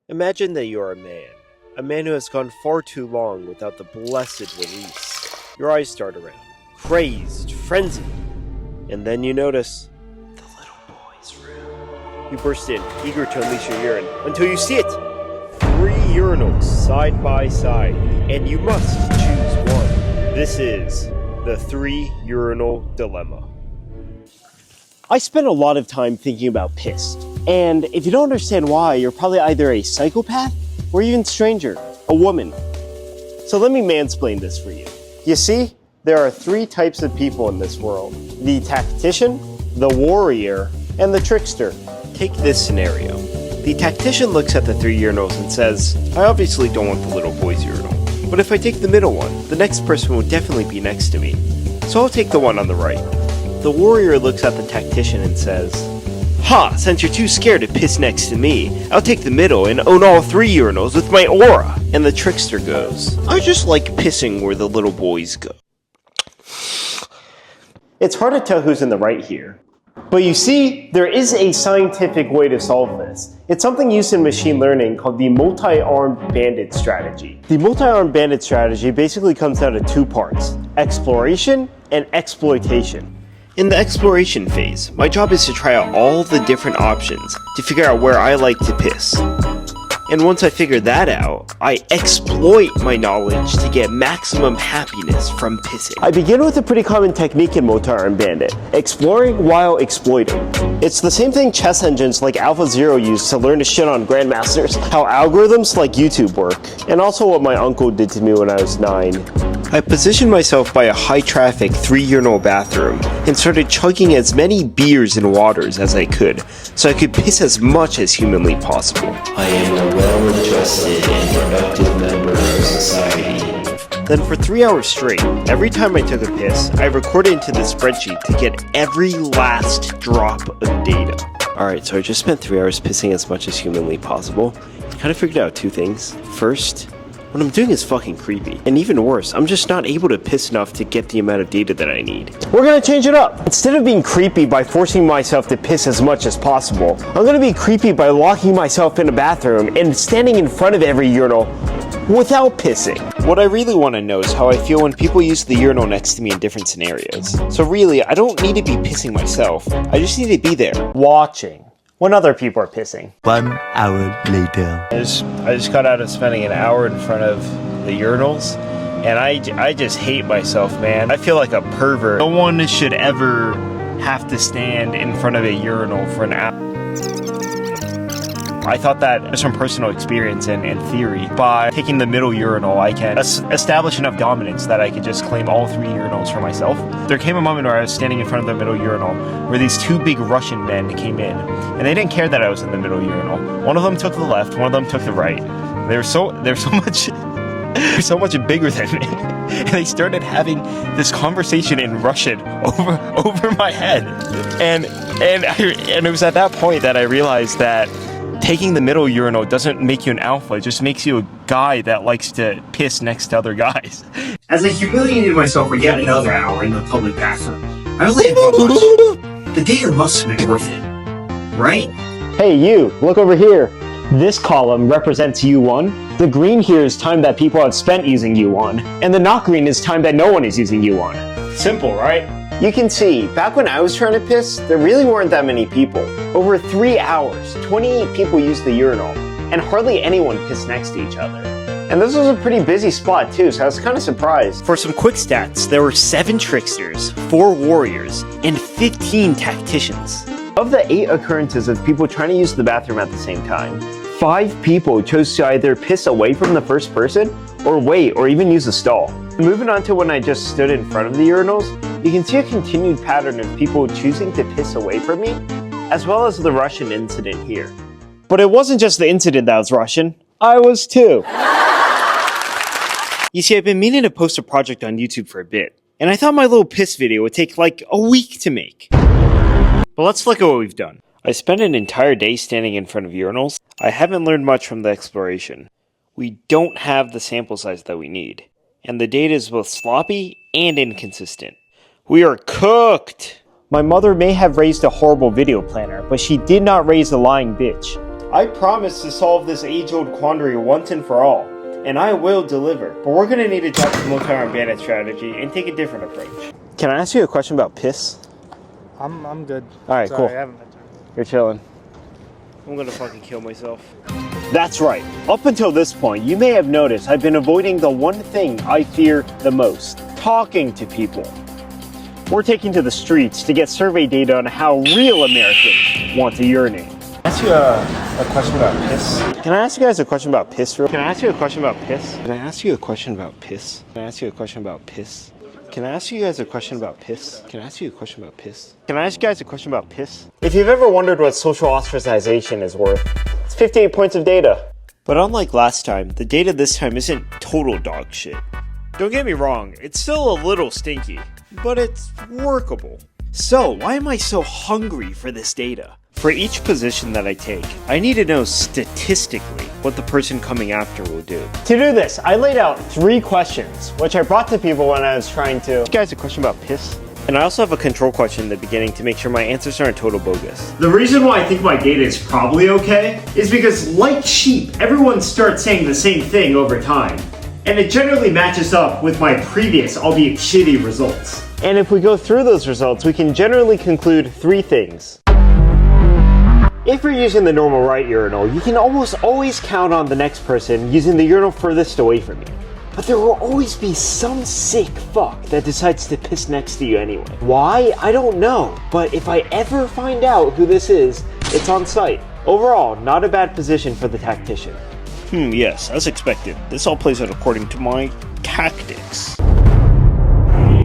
Imagine that you are a man who has gone far too long without the blessed release. Your eyes start around, crazed, frenzied, and then you notice the little boy's room. You burst in, eager to unleash your urine, until you see it! 3 urinals side by side, and you must choose one. This is the 3 urinal dilemma. I spend a lot of time thinking about piss. And if you don't understand why, you're probably either a psychopath or even stranger, a woman. So let me mansplain this for you. You see, there are 3 types of people in this world. The tactician, the warrior, and the trickster. Take this scenario. The tactician looks at the 3 urinals and says, I obviously don't want the little boy's urinal. But if I take the middle one, the next person will definitely be next to me. So I'll take the one on the right. The warrior looks at the tactician and says, Ha! Since you're too scared to piss next to me, I'll take the middle and own all 3 urinals with my aura. And the trickster goes, I just like pissing where the little boys go. It's hard to tell who's in the right here. But you see, there is a scientific way to solve this. It's something used in machine learning called the multi-armed bandit strategy. The multi-armed bandit strategy basically comes down to 2 parts, exploration and exploitation. In the exploration phase, my job is to try out all the different options to figure out where I like to piss. And once I figure that out, I exploit my knowledge to get maximum happiness from pissing. I begin with a pretty common technique in multi-armed bandit, exploring while exploiting. It's the same thing chess engines like AlphaZero use to learn to shit on grandmasters, how algorithms like YouTube work, and also what my uncle did to me when I was 9. I positioned myself by a high-traffic 3 urinal bathroom and started chugging as many beers and waters as I could, so I could piss as much as humanly possible. I am a well-adjusted and productive member of society. Then for 3 hours straight, every time I took a piss, I recorded into the spreadsheet to get every last drop of data. Alright, so I just spent 3 hours pissing as much as humanly possible. Kind of figured out 2 things. First, what I'm doing is fucking creepy. And even worse, I'm just not able to piss enough to get the amount of data that I need. We're gonna change it up. Instead of being creepy by forcing myself to piss as much as possible, I'm gonna be creepy by locking myself in a bathroom and standing in front of every urinal without pissing. What I really want to know is how I feel when people use the urinal next to me in different scenarios. So really, I don't need to be pissing myself. I just need to be there, watching when other people are pissing. 1 hour later. I just got out of spending an hour in front of the urinals, and I just hate myself, man. I feel like a pervert. No one should ever have to stand in front of a urinal for an hour. I thought that just from personal experience and theory, by taking the middle urinal, I can establish enough dominance that I could just claim all 3 urinals for myself. There came a moment where I was standing in front of the middle urinal where these 2 big Russian men came in, and they didn't care that I was in the middle urinal. One of them took the left, one of them took the right. They're so much bigger than me. And they started having this conversation in Russian over my head. And it was at that point that I realized that taking the middle urinal doesn't make you an alpha, it just makes you a guy that likes to piss next to other guys. As I humiliated myself for yet another hour in the public bathroom, I was like, the data must have been worth it, right? Hey you, look over here. This column represents U1. The green here is time that people have spent using U1. And the not green is time that no one is using U1. Simple, right? You can see, back when I was trying to piss, there really weren't that many people. Over 3 hours, 28 people used the urinal, and hardly anyone pissed next to each other. And this was a pretty busy spot too, so I was kind of surprised. For some quick stats, there were 7 tricksters, 4 warriors, and 15 tacticians. Of the 8 occurrences of people trying to use the bathroom at the same time, 5 people chose to either piss away from the first person, or wait, or even use a stall. Moving on to when I just stood in front of the urinals, you can see a continued pattern of people choosing to piss away from me, as well as the Russian incident here. But it wasn't just the incident that was Russian, I was too. You see, I've been meaning to post a project on YouTube for a bit, and I thought my little piss video would take like a week to make. But let's look at what we've done. I spent an entire day standing in front of urinals. I haven't learned much from the exploration. We don't have the sample size that we need, and the data is both sloppy and inconsistent. We are cooked! My mother may have raised a horrible video planner, but she did not raise a lying bitch. I promise to solve this age-old quandary once and for all, and I will deliver. But we're gonna need to drop the multi-arm bandit strategy and take a different approach. Can I ask you a question about piss? I'm good. Alright, Sorry, cool. I haven't had time. You're chilling. I'm gonna fucking kill myself. That's right. Up until this point, you may have noticed I've been avoiding the one thing I fear the most: talking to people. We're taking to the streets to get survey data on how real Americans want to urinate. Can I ask you a question about piss? Can I ask you guys a question about piss? Can I ask you a question about piss? Can I ask you a question about piss? Can I ask you a question about piss? Can I ask you guys a question about piss? Can I ask you a question about piss? Can I ask you guys a question about piss? If you've ever wondered what social ostracization is worth, it's 58 points of data. But unlike last time, the data this time isn't total dog shit. Don't get me wrong, it's still a little stinky, but it's workable. So why am I so hungry for this data? For each position that I take, I need to know statistically what the person coming after will do. To do this, I laid out 3 questions, which I brought to people when I was trying to... You guys a question about piss? And I also have a control question in the beginning to make sure my answers aren't total bogus. The reason why I think my data is probably okay is because, like sheep, everyone starts saying the same thing over time. And it generally matches up with my previous, albeit shitty, results. And if we go through those results, we can generally conclude 3 things. If you're using the normal right urinal, you can almost always count on the next person using the urinal furthest away from you. But there will always be some sick fuck that decides to piss next to you anyway. Why? I don't know. But if I ever find out who this is, it's on site. Overall, not a bad position for the tactician. Yes, as expected. This all plays out according to my tactics.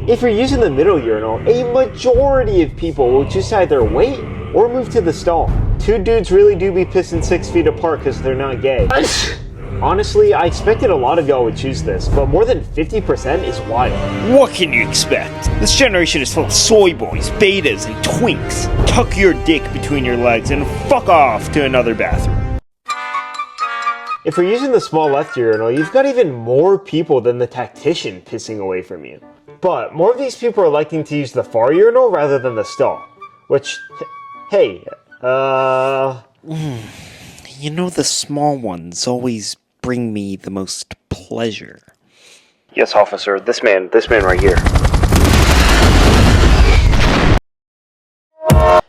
If you're using the middle urinal, a majority of people will just either wait or move to the stall. 2 dudes really do be pissing 6 feet apart because they're not gay. Honestly, I expected a lot of y'all would choose this, but more than 50% is wild. What can you expect? This generation is full of soy boys, betas, and twinks. Tuck your dick between your legs and fuck off to another bathroom. If you're using the small left urinal, you've got even more people than the tactician pissing away from you. But more of these people are liking to use the far urinal rather than the stall. Which, hey, You know, the small ones always bring me the most pleasure. Yes, officer. This man right here.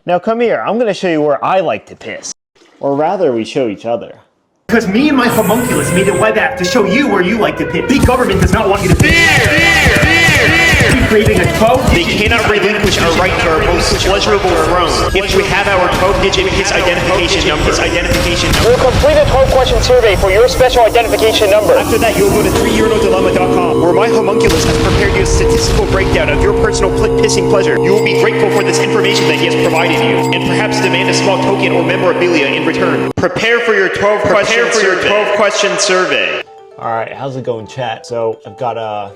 now come here, I'm gonna show you where I like to piss. Or rather, we show each other. Because me and my homunculus made a web app to show you where you like to piss. Big government does not want you to piss. Creating a 12. They cannot relinquish our right to our most pleasurable throne if we have our 12-digit piss identification number. We'll complete a 12-question survey for your special identification number. After that, you'll go to 3urinaldilemma.com, where my homunculus has prepared you a statistical breakdown of your personal pissing pleasure. You will be grateful for this information that he has provided you, and perhaps demand a small token or memorabilia in return. Prepare for your 12-question survey. Alright, how's it going, chat? So, I've got a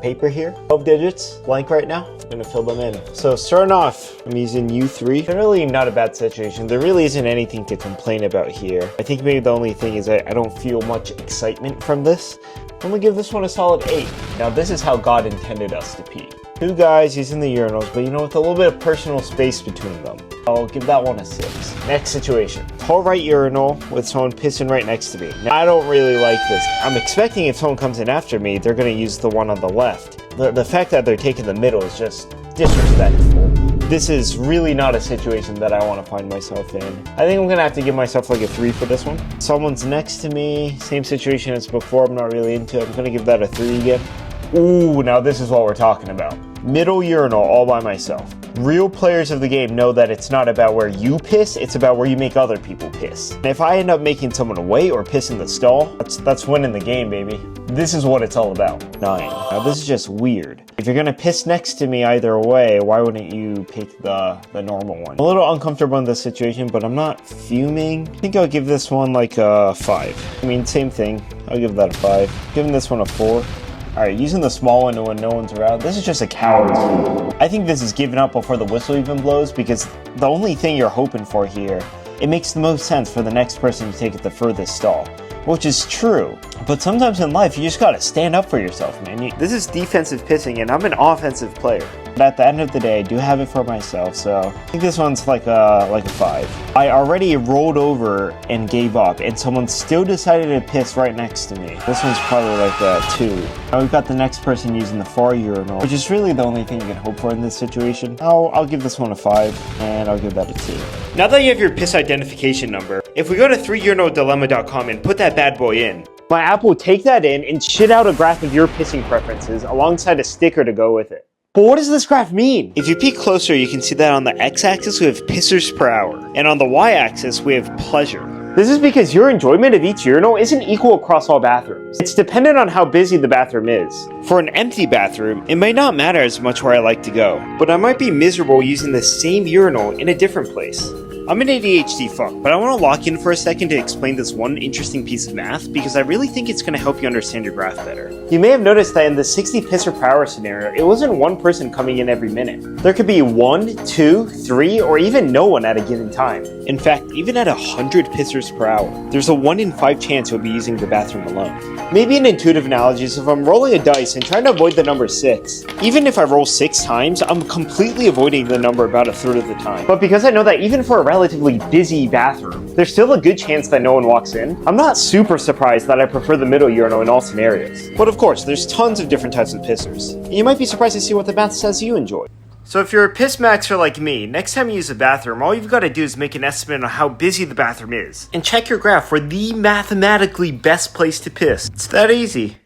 paper here, 12 digits, blank right now. I'm gonna fill them in. So starting off, I'm using U3. Generally not a bad situation. There really isn't anything to complain about here. I think maybe the only thing is I don't feel much excitement from this. I'm gonna give this one a solid 8. Now this is how God intended us to pee. 2 guys using the urinals, but you know, with a little bit of personal space between them. I'll give that one a 6. Next situation. Tall right urinal with someone pissing right next to me. Now, I don't really like this. I'm expecting if someone comes in after me, they're gonna use the one on the left. The fact that they're taking the middle is just disrespectful. This is really not a situation that I want to find myself in. I think I'm gonna have to give myself like a 3 for this one. Someone's next to me, same situation as before, I'm not really into it. I'm gonna give that a 3 again. Ooh, now this is what we're talking about. Middle urinal all by myself. Real players of the game know that it's not about where you piss, it's about where you make other people piss. And if I end up making someone wait or piss in the stall, that's winning the game, baby. This is what it's all about. 9. Now this is just weird. If you're gonna piss next to me either way, why wouldn't you pick the normal one? I'm a little uncomfortable in this situation, but I'm not fuming. I think I'll give this one like a 5. I mean, same thing. I'll give that a 5. Giving this one a 4. Alright, using the small one when no one's around, this is just a coward's move. I think this is giving up before the whistle even blows, because the only thing you're hoping for here, it makes the most sense for the next person to take it the furthest stall. which is true. But sometimes in life, you just gotta stand up for yourself, man. This is defensive pissing, and I'm an offensive player. But at the end of the day, I do have it for myself, so I think this one's like a 5. I already rolled over and gave up, and someone still decided to piss right next to me. This one's probably like a 2. Now we've got the next person using the far urinal, which is really the only thing you can hope for in this situation. I'll give this one a 5, and I'll give that a 2. Now that you have your piss identification number, if we go to 3urinaldilemma.com and put that bad boy in, My app will take that in and shit out a graph of your pissing preferences alongside a sticker to go with it. But what does this graph mean? if you peek closer, you can see that on the x-axis we have pissers per hour, and on the y-axis we have pleasure. This is because your enjoyment of each urinal isn't equal across all bathrooms. It's dependent on how busy the bathroom is. For an empty bathroom, it might not matter as much where I like to go, but I might be miserable using the same urinal in a different place. I'm an ADHD fuck, but I want to lock in for a second to explain this one interesting piece of math because I really think it's going to help you understand your graph better. You may have noticed that in the 60 pisser per hour scenario, it wasn't one person coming in every minute. There could be 1, 2, 3, or even no one at a given time. In fact, even at 100 pissers per hour, there's a 1 in 5 chance you'll be using the bathroom alone. Maybe an intuitive analogy is if I'm rolling a dice and trying to avoid the number 6. Even if I roll 6 times, I'm completely avoiding the number about a third of the time. But because I know that even for a relatively busy bathroom, there's still a good chance that no one walks in, I'm not super surprised that I prefer the middle urinal in all scenarios. But of course, there's tons of different types of pissers. And you might be surprised to see what the math says you enjoy. So if you're a piss maxer like me, next time you use a bathroom, all you've got to do is make an estimate on how busy the bathroom is. And check your graph for the mathematically best place to piss. It's that easy.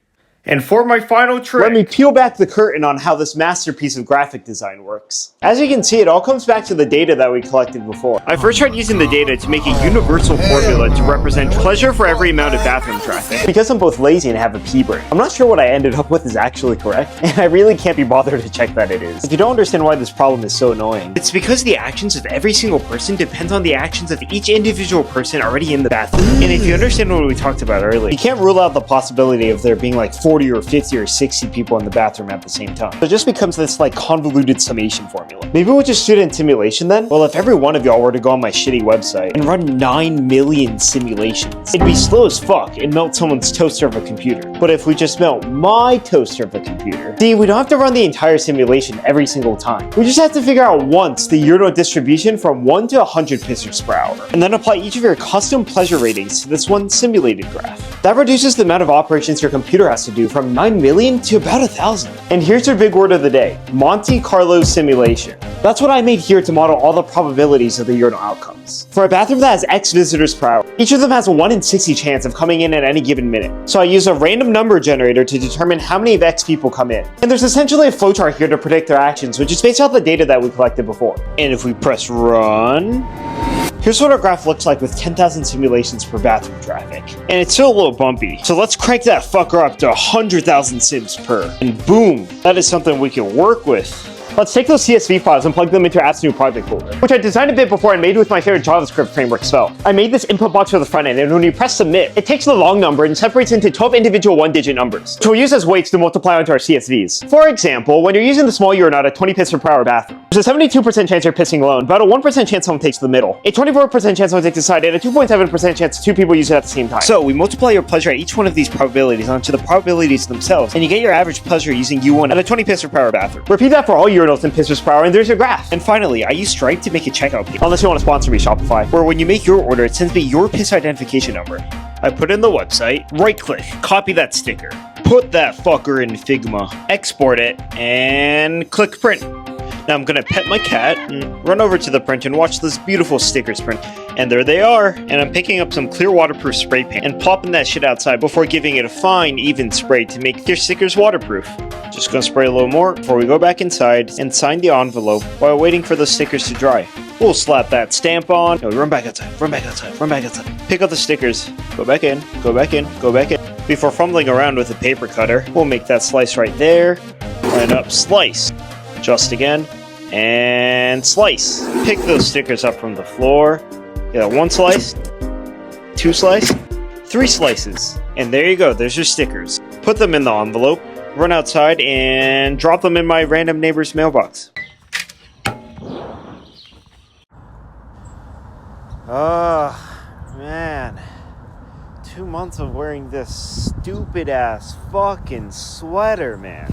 And for my final trick, Let me peel back the curtain on how this masterpiece of graphic design works. As you can see, it all comes back to the data that we collected before. I first tried using the data to make a universal formula to represent pleasure for every amount of bathroom traffic. Because I'm both lazy and have a pee brain, I'm not sure what I ended up with is actually correct, and I really can't be bothered to check that it is. If you don't understand why this problem is so annoying, It's because the actions of every single person depends on the actions of each individual person already in the bathroom. And if you understand what we talked about earlier, you can't rule out the possibility of there being like 40 or 50 or 60 people in the bathroom at the same time. So it just becomes this like convoluted summation formula. Maybe we'll just do it in simulation then? Well, if every one of y'all were to go on my shitty website and run 9 million simulations, it'd be slow as fuck and melt someone's toaster of a computer. But if we just melt my toaster of a computer, see, we don't have to run the entire simulation every single time. We just have to figure out once the urinal distribution from 1 to 100 pissers per hour, and then apply each of your custom pleasure ratings to this one simulated graph. That reduces the amount of operations your computer has to do from 9 million to about 1,000. And here's your big word of the day: Monte Carlo simulation. That's what I made here to model all the probabilities of the urinal outcomes. For a bathroom that has X visitors per hour, each of them has a 1 in 60 chance of coming in at any given minute. So I use a random number generator to determine how many of X people come in. And there's essentially a flowchart here to predict their actions, which is based off the data that we collected before. and if we press run, Here's what our graph looks like with 10,000 simulations per bathroom traffic. and it's still a little bumpy. So let's crank that fucker up to 100,000 sims per. And boom, that is something we can work with. Let's take those CSV files and plug them into our app's new project folder, which I designed a bit before and made with my favorite JavaScript framework, Svelte. I made this input box for the front end, and when you press submit, it takes the long number and separates into 12 individual one-digit numbers, which we'll use as weights to multiply onto our CSVs. For example, when you're using the small urinal at a 20 piss per hour bathroom, there's a 72% chance you're pissing alone, about a 1% chance someone takes the middle, a 24% chance someone takes the side, and a 2.7% chance 2 people use it at the same time. So we multiply your pleasure at each one of these probabilities onto the probabilities themselves, and you get your average pleasure using U1 at a 20 pisser per hour bathroom. Repeat that for all urinals and pissers per hour, and there's your graph. And finally, I use Stripe to make a checkout page, Unless you want to sponsor me, Shopify. where when you make your order, it sends me your piss identification number. I put in the website, right-click, copy that sticker, put that fucker in Figma, export it, and click print. Now I'm gonna pet my cat, and run over to the print and watch this beautiful stickers print. And there they are, and I'm picking up some clear waterproof spray paint and popping that shit outside before giving it a fine, even spray to make your stickers waterproof. Just gonna spray a little more before we go back inside and sign the envelope while waiting for the stickers to dry. We'll slap that stamp on. No, run back outside, run back outside, run back outside. Pick up the stickers, go back in, go back in, go back in. Before fumbling around with a paper cutter, we'll make that slice right there. Line up, slice. Adjust again, and slice. Pick those stickers up from the floor. Get 1 slice, 2 slice, 3 slices. And there you go, there's your stickers. Put them in the envelope, run outside, and drop them in my random neighbor's mailbox. Oh, man. 2 months of wearing this stupid ass fucking sweater, man.